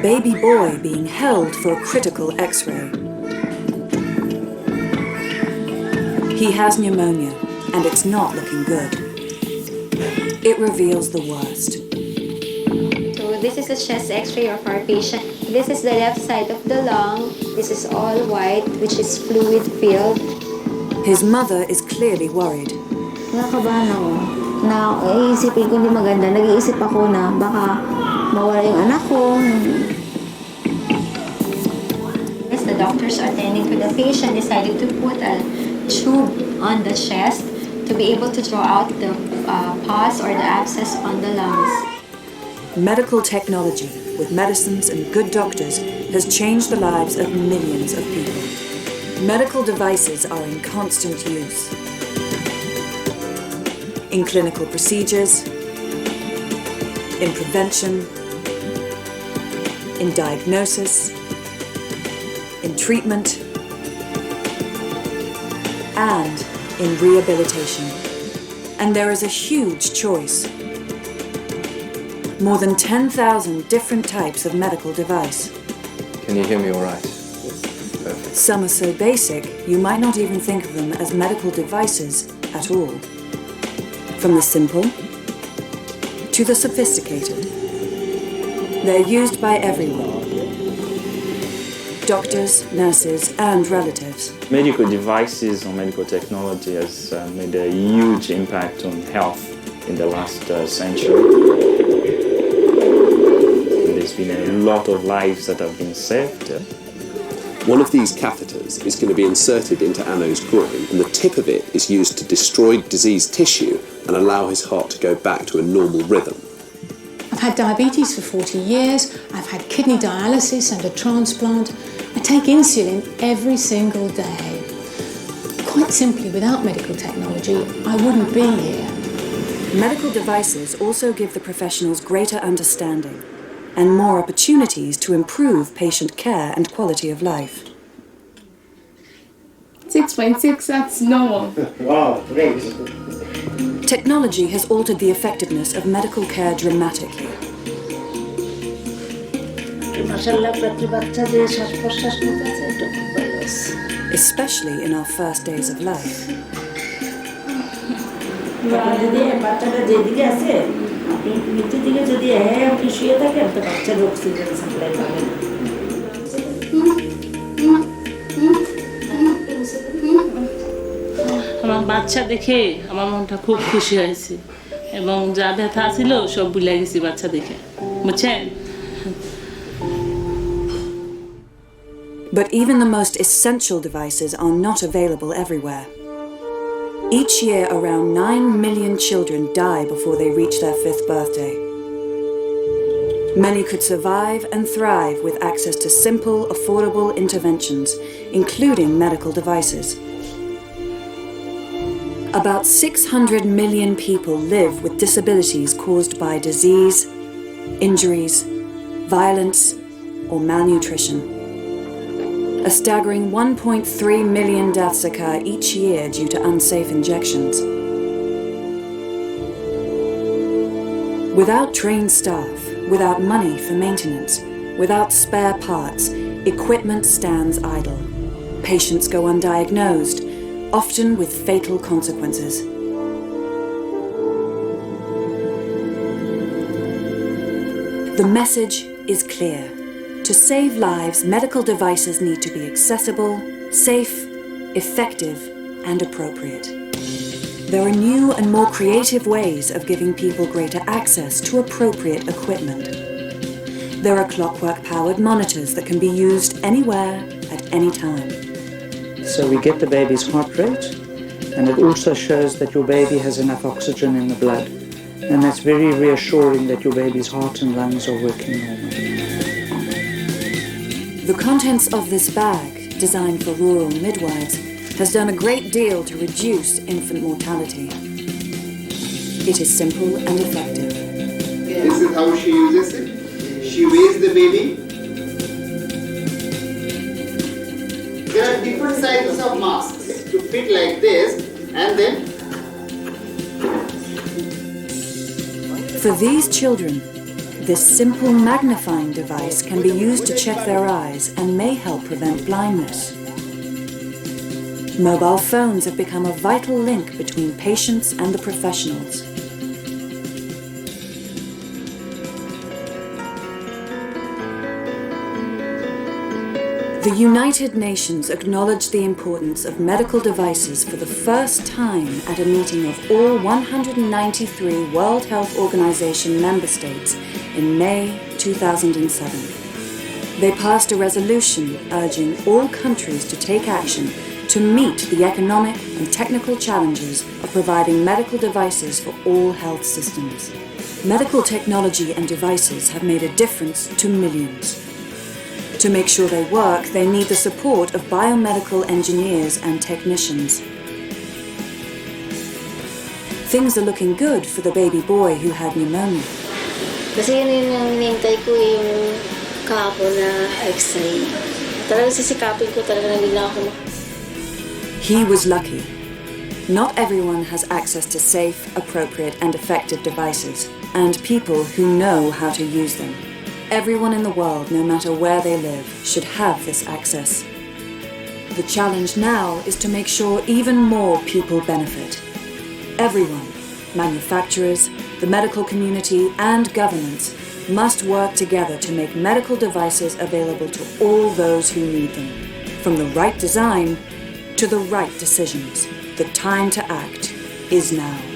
baby boy being held for a critical X-ray. He has pneumonia, and it's not looking good. It reveals the worst. So this is a chest X-ray of our patient. This is the left side of the lung. This is all white, which is fluid-filled. His mother is clearly worried. Nakabahan ako. Iisipin ko hindi maganda. Nag-iisip ako na baka mawala yung anak ko. As the doctors attending to the patient decided to put a tube on the chest to be able to draw out the pus or the abscess on the lungs. Medical technology, with medicines and good doctors, has changed the lives of millions of people. Medical devices are in constant use. In clinical procedures, in prevention, in diagnosis, in treatment, and in rehabilitation. And there is a huge choice. More than 10,000 different types of medical device. Can you hear me all right? Perfect. Some are so basic, you might not even think of them as medical devices at all. From the simple to the sophisticated. They're used by everyone. Doctors, nurses, and relatives. Medical devices or medical technology has made a huge impact on health in the last century. There's been a lot of lives that have been saved. One of these catheters is going to be inserted into Anno's groin, and the tip of it is used to destroy diseased tissue and allow his heart to go back to a normal rhythm. I've had diabetes for 40 years, I've had kidney dialysis and a transplant. I take insulin every single day. Quite simply, without medical technology, I wouldn't be here. Medical devices also give the professionals greater understanding and more opportunities to improve patient care and quality of life. 6.6, that's normal. Wow, great. Technology has altered the effectiveness of medical care dramatically. Especially in our first days of life. আমার বাচ্চা দেখে আমার মনটা খুব খুশি হয়েছে এবং যা ব্যথা ছিল সব ভুলে গেছি বাচ্চা দেখে বুঝছেন But even the most essential devices are not available everywhere. Each year, around 9 million children die before they reach their 5th birthday. Many could survive and thrive with access to simple, affordable interventions, including medical devices. About 600 million people live with disabilities caused by disease, injuries, violence, or malnutrition. A staggering 1.3 million deaths occur each year due to unsafe injections. Without trained staff, without money for maintenance, without spare parts, equipment stands idle. Patients go undiagnosed, often with fatal consequences. The message is clear. To save lives, medical devices need to be accessible, safe, effective, and appropriate. There are new and more creative ways of giving people greater access to appropriate equipment. There are clockwork-powered monitors that can be used anywhere at any time. So we get the baby's heart rate, and it also shows that your baby has enough oxygen in the blood. And that's very reassuring that your baby's heart and lungs are working normally. The contents of this bag, designed for rural midwives, has done a great deal to reduce infant mortality. It is simple and effective. This is how she uses it. She weighs the baby. There are different sizes of masks to fit like this, and then For these children, This simple magnifying device can be used to check their eyes and may help prevent blindness. Mobile phones have become a vital link between patients and the professionals. The United Nations acknowledged the importance of medical devices for the first time at a meeting of all 193 World Health Organization member states in May 2007. They passed a resolution urging all countries to take action to meet the economic and technical challenges of providing medical devices for all health systems. Medical technology and devices have made a difference to millions. To make sure they work, they need the support of biomedical engineers and technicians. Things are looking good for the baby boy who had pneumonia. Kasi yun yung hinintay ko yung kahapon na x-ray. Talagang sisikapin ko talaga na hindi na ako. He was lucky. Not everyone has access to safe, appropriate and effective devices, and people who know how to use them. Everyone in the world, no matter where they live, should have this access. The challenge now is to make sure even more people benefit. Everyone, manufacturers, the medical community and governments, must work together to make medical devices available to all those who need them. From the right design to the right decisions, the time to act is now.